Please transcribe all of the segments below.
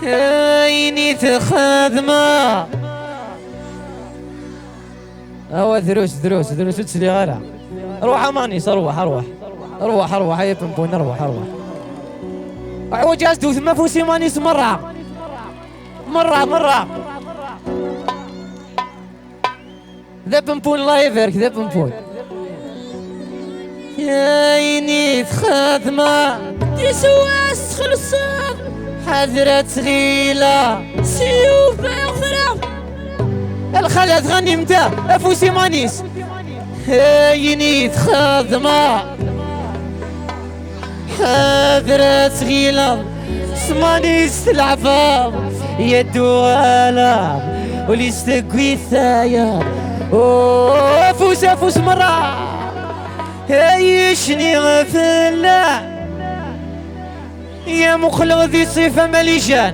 عيني تخدمة هو دروس تسلي غيرها. روح امانيس روح هيا بنبون روح عوجاز دوث ما فوسي مانيس مرة ذا بنبون الله يبارك ذا بنبون. يا عيني تخدمة تسواس خلصان حذرة غيلة سيوف بغفرة الخالة تغني متى افوسي مانيس. عيني تخدمة حذرة غيلة سمانيس العفاف يدو غالة وليستقوي ثايا افوس مرة عيشني غفلة يا مخلغ ذي صفة مليجان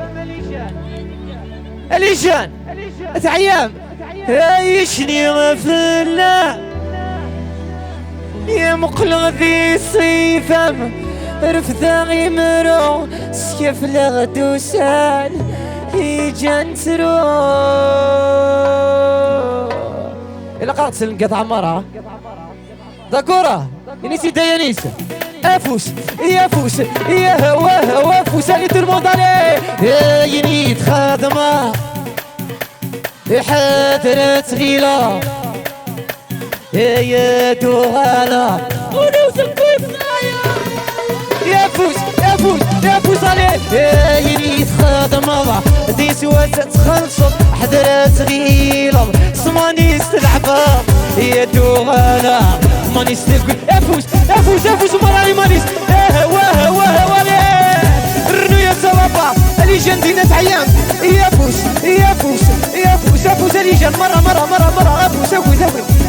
تعيام عيشني غفلة يا مقلغ ذي صفة رفثا غيمرو سكف لغدوسان يجان ترو إلا قرأت القطع مرة ذكورة ينسي ديانيس افوس يا هوا فوس اللي ترمض عليه ينيت خادمة حاضرة غيلة يا دوغالة ولو سكوي بضايا يا فوس عليه ينيت خادمة دي سوات تخلصت حضرة غيلة سمانيس تلعبها يا دوغالة مانيس تلقي افوس مراني مانيس هوا رنو يا سوابا اللي جندينا تعيام يا فوس اللي جان مرة افوس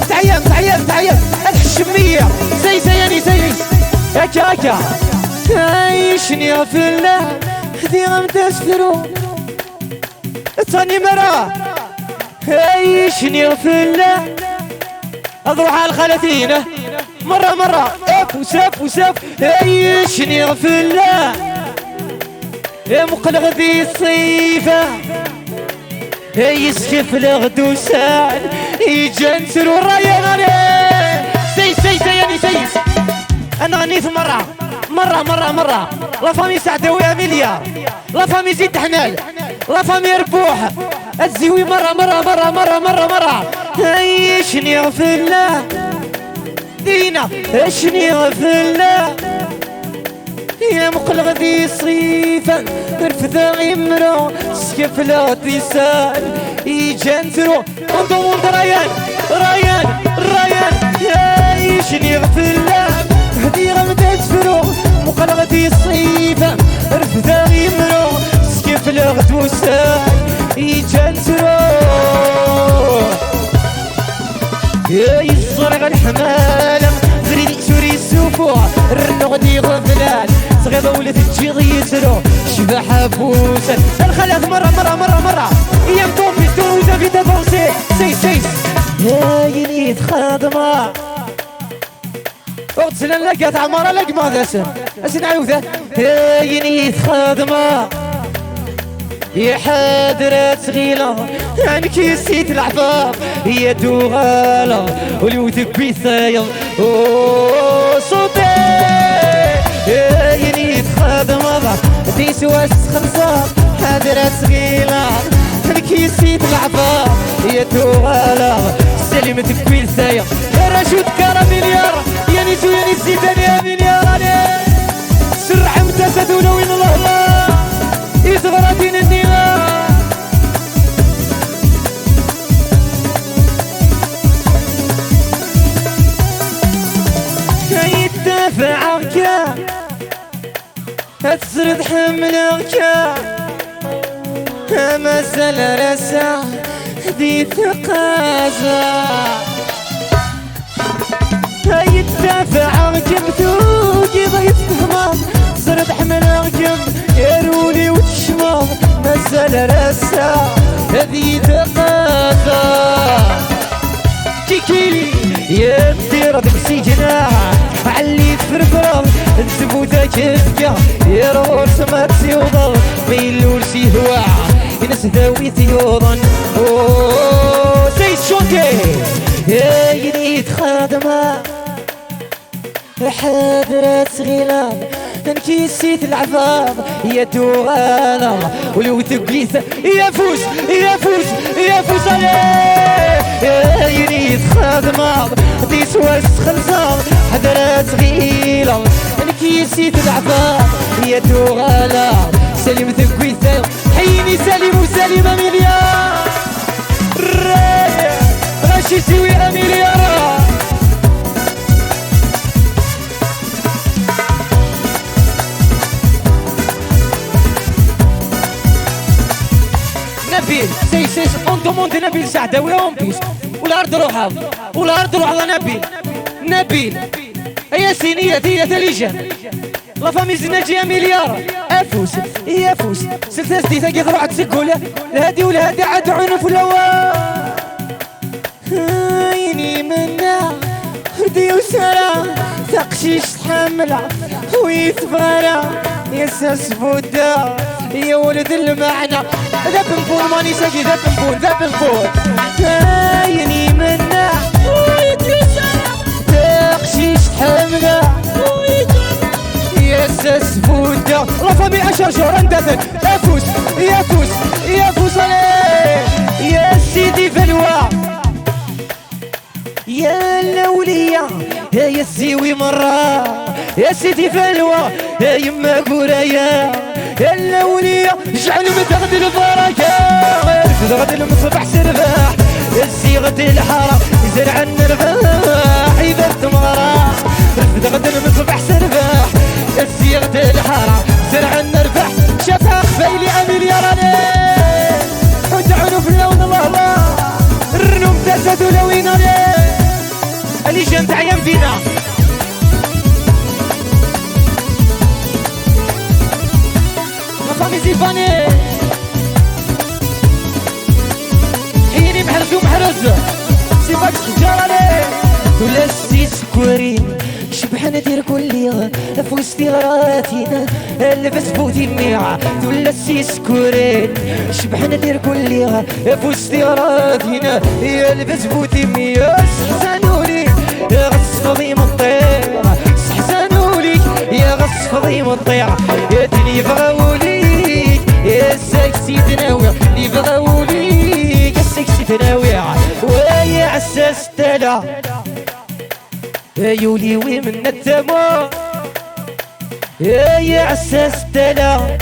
تعيام الحشمية سي هكا عايشني في الله دي غم تسفرو تاني مرة عايشني في الله اضروح على الخلاتين مرة افوس عيشني في الله يا مقلغ ذي الصيفة يسكف الغدوسان يجنسر والريان عليه سي انا غنيت مرة لا فامي سعداوي مليار لا فامي زيد حنال لا فامي ربوح الزيوي مرة عيشني في الله دينا عيشني في الله يا مقلغ ذي صيفا رفثا غمرو سكف لا تيسان يجنترو انضمون ريان عيشني في الله هدي غم تسفرو مقلغ ذي صيفا رفثا غمرو سكف لا تيسان يجنترو يا يصرغ الحمالة زريدي سوري السوفو الرنو غدي غفلان صغيرة ولات تجي غيسرو شباحة بوسان الخلاث مرة ايام تومي توزا في تبوسي سي يا ينيت خادمة اغتسلن لقات عمارة لق ماذا اسن عيوثة يا ينيت خادمة يا حاضرة غيلة عنك يسيت العفاف يا دوغالة وليوتك بيثايل صوتي يا ينيت خادمة دي سواس خمسة حاضرة غيلة عنك يسيت العفاف يا دوغالة سلمتك بيثايل يا رشود كارا مليار يا نيسو يا نسيتني يا مليار عليه سرع امتسدون وين الله يصغرتين النيران يدافعك تسرد حملك مسألة رسا دي ثقازة يدافعك بثوقي ضيف همام سرد حملك يرولي وتشمام مسألة رسا هذي ثقافة كيكيلي يا مدير بكسي جناح علي فرفرم نسبو ذاك الفكا يا روس ما تسيوضل بيلول سي هوا ينس ذوي ثيوضا سيد شونكي يا يديد خادمة حاضرة غلام نكيسيت العفاف يا توغالا ولو تقيث يا فوس يا فوس يا فوس عليه يا يريد خادمة ديس واس خلصان حضرة غيلة نكيسيت العفاف يا توغالا سليم تقيث حيني سليم وسليمة مليار رايح غاشي سوي مليار نبيل سيس اون دوموند نبيل سعداوي اون بيس والارض روحها والارض روحها نبيل يا سينية هي تليجان لا فامي زناجية مليار افوس يا فوس سلسلة جديدة كي تروح تسقولة الهادي والهادي عاد عنف الهوا عيني منا هدي وسرا تقشيش تحملها ويتبارا يا ساس بودا يا ولد المعنى ذا بنبون ماني ساقي ذا بنبون عيني منا تقشيش تحملها يا ساس بودا لا فامي 10 شهور اندثر يا فوس عليه يا سيدي فلوى يا الأولية يا الزيوي مرة يا سيدي فلوى يا يما قرية يا الأولية جعل متغد البركة غد المصبح سرباح الزيغة الحارة زرع النرباح إذا الثمرة غد المصبح سرباح الزيغة الحارة زرع النرباح شفاق فيلي أميل يا راني ودعونوا في اللون الله الرنوم تسدوا لوين عليه اللي جنت عيان فينا مطامي زيفاني حيني محرز ومحرز سيبك جارالي ولا السيسكورين شبحنا دير كل فوستي غراتينا لبس بوتي ميعة ولا السيسكورين شبحنا دير كل فوستي غراتينا لبس بوتي ميعة سحسانولي يا غص فضيم الطير سحسانولي يا غص فضيم الطير يا دني بغاوليك يا سكسي تناوي اللي بغاوليك يا سكسي تناوي ويا عساس تلا يولي ومن التمو يا عساس تلا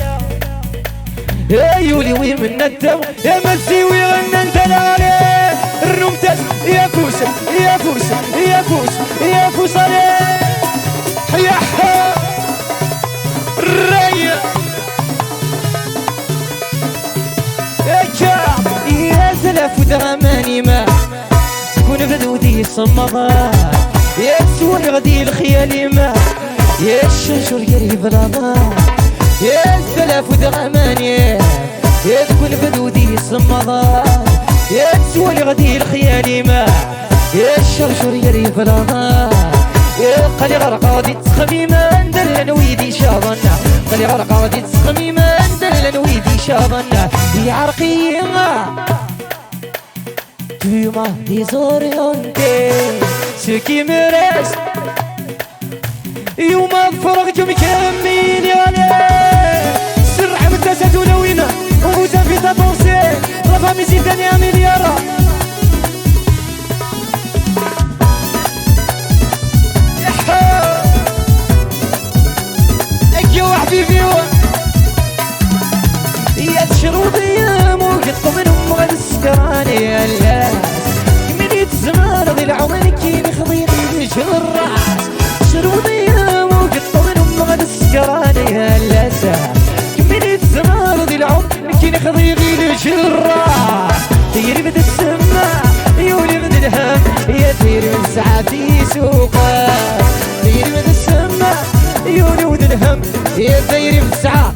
يولي ومن التمو يا مسيوي غنى انت عليه الرمتاز يا فوس عليه حياها الراية يا زلف ودغماني ما تكون بدودي الصمغان يا تسوي غدي الخيال ما يا الشجر قريب رضا يا الزلف ودغماني يا تكون بدودي الصمغان يا تسوي غدي الخيال ما يا الشجر قريب رضا يا قلي غرقادي تسخمي ما ندل ويدي شاظنا قلي غرقادي تسخمي ما ندل ويدي شاظنا يا عرقية tu m'as désorienté ce qui me reste يوم فرغت مكمل يا ليه سرع متسد ولوينة وغوزة في تطوسي رفا ميزي ثانية مليارة اكيو حبيبي يا تشرب ايام وقطوا منهم غد السكراني يا الناس من يتزمر ذي العمر كي نخضيق يجر الراس تشرب ايام وقطوا منهم غد السكراني يا الناس من يتزمر ذي العمر كي نخضيق يجر الراس تيري بد السماء يولي بد الهم يا تيري من ساعتي سوقات تيري بد السماء يولي بد الهم يا تيري من ساعة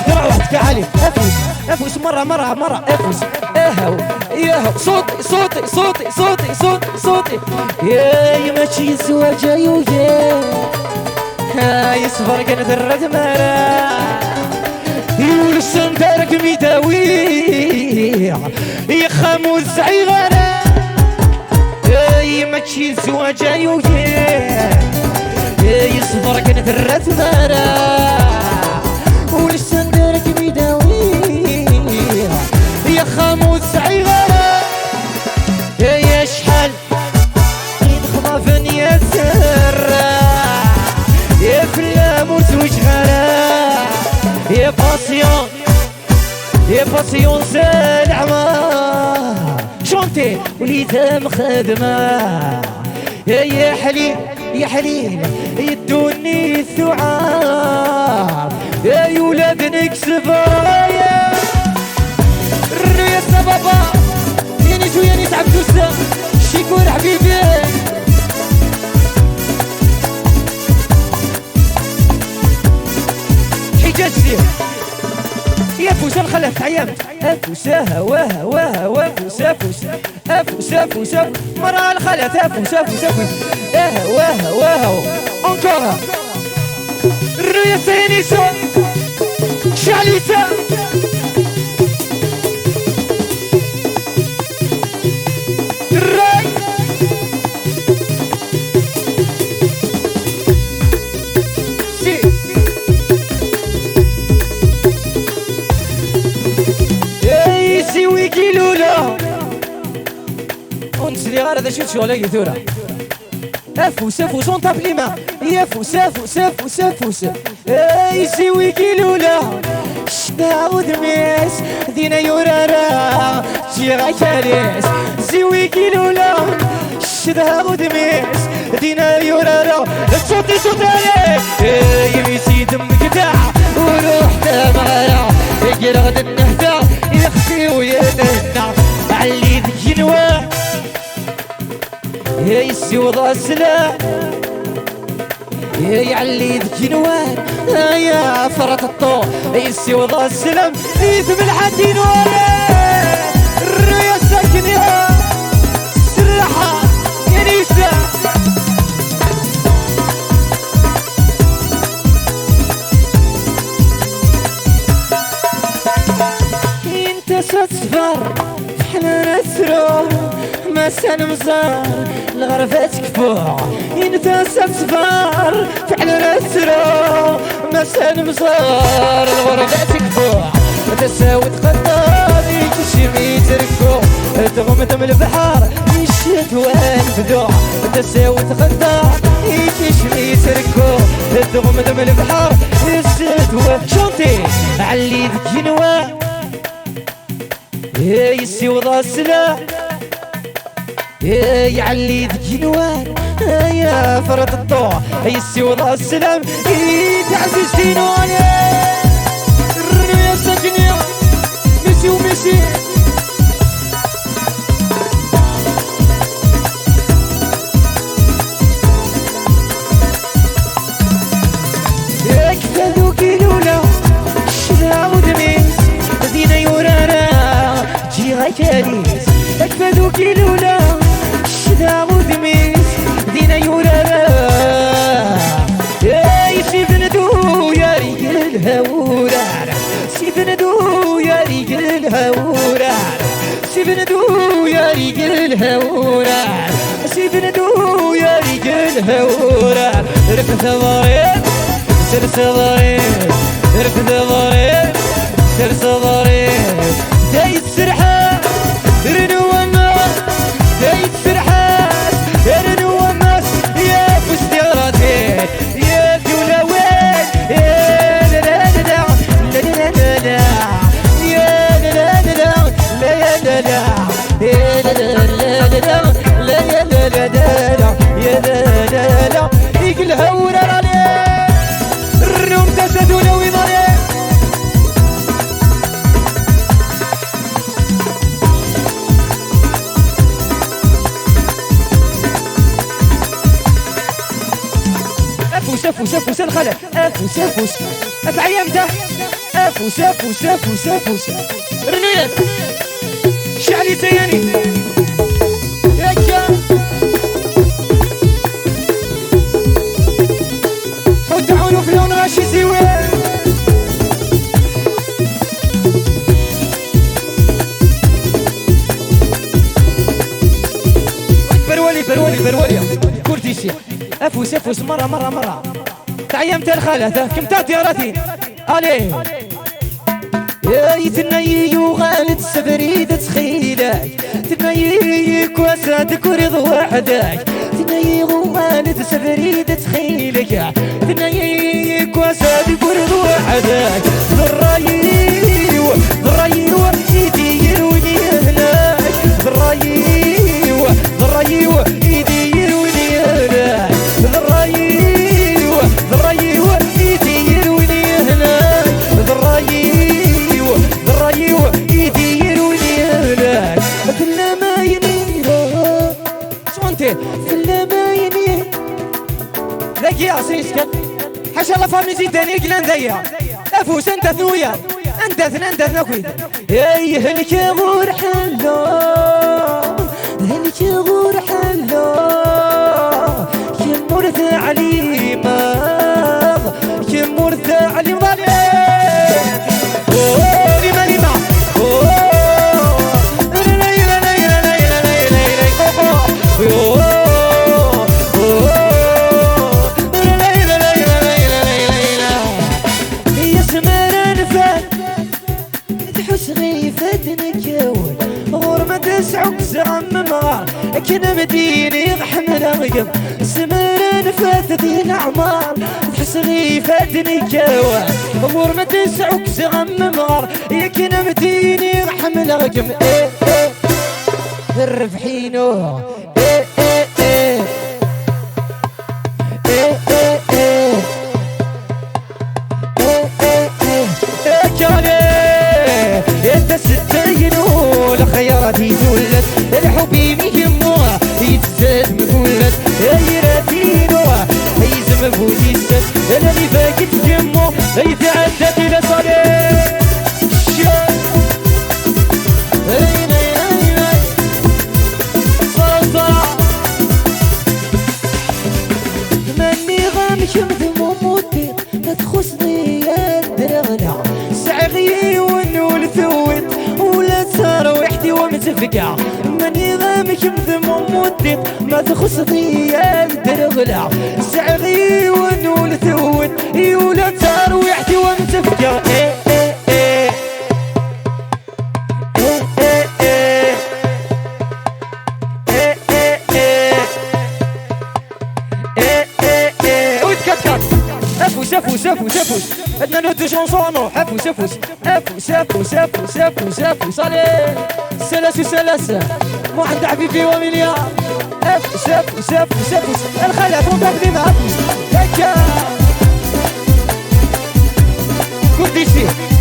روحتك علي افوس مرة افوس اهو صوتي يا يمشي الزواج يا يصبر كانت الرد مرا يولس سندرك ميداوي يا خاموس عيغانا يا ماشي الزواج يا يصبر كانت الرتبارة ولسندرك ميداوي يا خاموس عيغانا يا شحال ينخضفن يا سرة يا فلامور زوج غلا يا باسيون يا باسيون سالعمة شونتي وليدها مخدمة يا حليل يا حليل يدوني الثعاب يا ولاد نكسبا يا الرياسة بابا يا نيتو يا نيت عبدوسة شيكور حبيبي حجاجتي يا فوسا الخلف عيامت افوسا هواها واها وافوسا فوسا افوسا فوسا مرة الخلف افوسا فوسا فوسا واها واها انكورها الرياسة يا نيسا شعليسا الراي سي اي سي ويكي لولا ونسلي غير هذا شوت شغل هاكي ثورة افوسا فوسا نطاب ليما يا فوسا فوسا فوسا فوسا اي سي ويكي لولا شتا ودميس دينا يورارا جي غاكاليس زيوي كيلولا شتا ودميس دينا يورارا صوتي صوتالي يميسي دمك داع وروح تمارا يقرغد النهدا يخفي وينهنا علي ذك نوا يسي وضع السلاح يعلي ذك نوار يا فرط الطور يسي وضع السلام يثم الحدين ولا الريا ساكن يا سرحة يا نيسا انت ستصفر احنا نسرو ما سنمزار الغرفة كفوع انت ستصفر فعلا نسرو ما سنمزار الغرفة كفوع تساوي تقدر يكشمي تركو تغمض من البحر يشتوى الفدوع تساوي تقدر يكشمي تركو تغمض من البحر يشتوى شونتي علي ذك نوا يسي وضع السلاح يعلي ذك نوار يا فرط الضوء يسي وضع السلام تعزز دينوني الرمية ساكنة ميسي وميسي يكفى ذوكي لولا شلا ودميس دينا يورارا جي غاكاليس يكفى ذوكي لولا شدا ودميس دينا يورارا سيف ندو يا رجل الهورار سيف ندو يا رجل الهورار سيف ندو يا رجل الهورار سيف ندو يا رجل الهورار ركض ضريب سر صغير ركض ضريب سر صغير دايت سرحة رنو الناس دايت سرحة رنو الناس يا فستيراتي يا دولوين يا لا لا لا لا لا لا يا لا لا لا لا لا لا يا لا لا لا لا يا لا لا لا يا لا لا لا يقلها ورا عليه الروم تسدونا ويضري افوس افوس الخلف افوس افوس افعيمته افوس افوس افوس افوس رنيت شعلي تياني يكا حط عونو في لون غاشي زيوين افوس افوس مرة مرة مرة تعيمت الخالة كم تاتي راتي الي يا يتنايي وغالد سفريد تخيلك تنايي كواساتك ورض وحدك تنايي وغالد سفريد تخيلك تنايي كواساتك ورض وحدك ذرايو ذرايو ايدي يرويني هناك ذرايو ذرايو ايدي يرويني هناك ذرايو ذرايو ايدي يرويني هناك ذرايو ذرايو ايدي يرويني هناك في اللمايني شونتي في اللمايني ذاك يا عصيشك حاشا الله فامي زيداني قلان ذايا افوس انت ثويا انت ثناكويد اي هلك غور حلو هلك غور حلو يمورث علي ماغ يمورث علي مضالي لما لما تسعك زعم مار كنا مديني حمل غيم سمران فاتتي الأعمار تحس غيفاتني كوا أمور ما تسعك زعم مار كنا مديني حمل غيم إيه إيه الربحينو إيه إيه إيه إيه إيه إيه إيه إيه إيه كالي انت ستينو لخياراتي تولد الحب يهموها يتزاد مفولد يراتينو يزم فوزي السد انا اللي فاكت جمو يتعدت الى صالح ماني غامش مذموم موتي ما تخصني يا الدرغنا سعغي ونول ثوت ولا صار وحدي ومتفقع ماني غامش مذموم موتي ما تخصني يا الدرغنا سعغي ونول ثوت ولا صار وحدي ومتفقع إيه إيه إيه إيه إيه إيه إيه إيه إيه إيه إيه وتكتكت افوس افوس افوس افوس عندنا نهدو شونسونو افوس افوس افوس افوس افوس افوس افوس عليه سلاسة سلاسة مو عند حبيبي ومليار افوس افوس افوس افوس الخالة تنطق ديما افوس هكا كنت فيه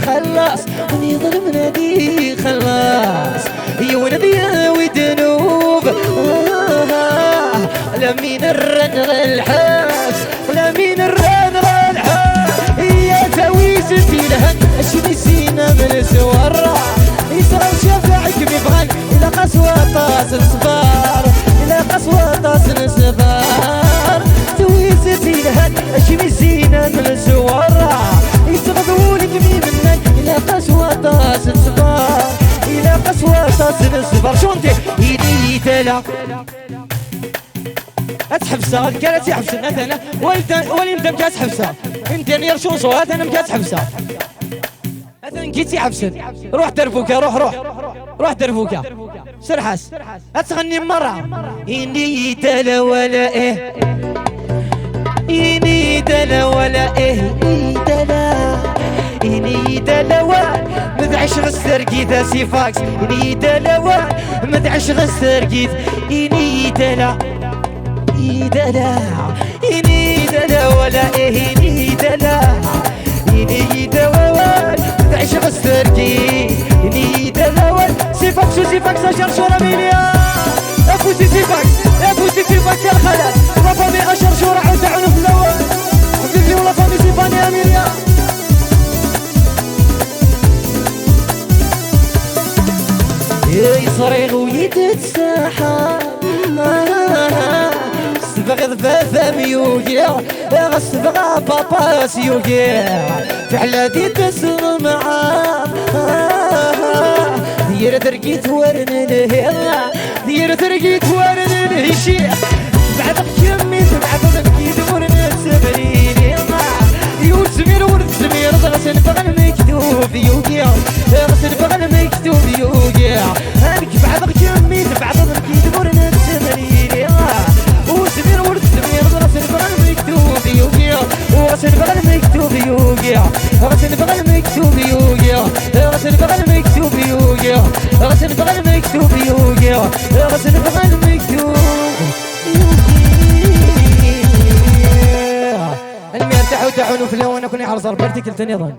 خلاص ونظل منادي خلاص يولدي ودنوب لا مين الرن الحاس لا مين الرن الحاس يا تويستي لهن اشني سينا من سوارة يسرى شفاعك بيبغاك الى قسوة طاس الصفار الى قسوة طاس الصفار تويستي لهن اشني سينا من سوارة يتغضولك منك إلى قسوة طاس الصغار إلى قسوة راس الصفر شونتي إيدي تلا أتحبسها كانت يحبسنا أنا ولي ندم كاس حبسها انت يرشون صوات أنا مكاس حبسها أثن كيتي حبسن روح درفوكا روح درفوكا سرحس أتغني مرة إني تلا ولا إيه إني تلا ولا إيه إني دلوان مدعش غسترقيت سيفاكس إني دلوان مدعش غسترقيت إني دلا إني دلا ولا إيه إني دلا إني دلوان مدعش غسترقيت إني دلوان سيفاكس أشر شورا ميليا أفوسي سيفاكس يا الخلال رفامي أشر شورا عود عنف الأول حبيبي ولا فامي سيفاني يا ميليا يصريغ ويتسحب صبغ ذبابة ميوقع صبغ بابا سيوقع فعلاتي تسر معاه دير ترقيت ورن الهلا دير ترقيت ورن الهشيع بعدك كمي بعدك كيد ورن السبرين يوسمير ورد سمير غسل بغل مكتوب يوقع غسل بغل مكتوب يوقع هانك بعدك كمي بعدك كيد ورن السبرين وسمير ورد سمير غسل بغل مكتوب يوقع وغسل بغل مكتوب يوقع غسل بغل مكتوب يوقع غسل بغل مكتوب يوقع غسل بغل مكتوب يوقع غسل بغل مكتوب المير تحو تحونو في اللون كوني عرض 4 كل تاني ظن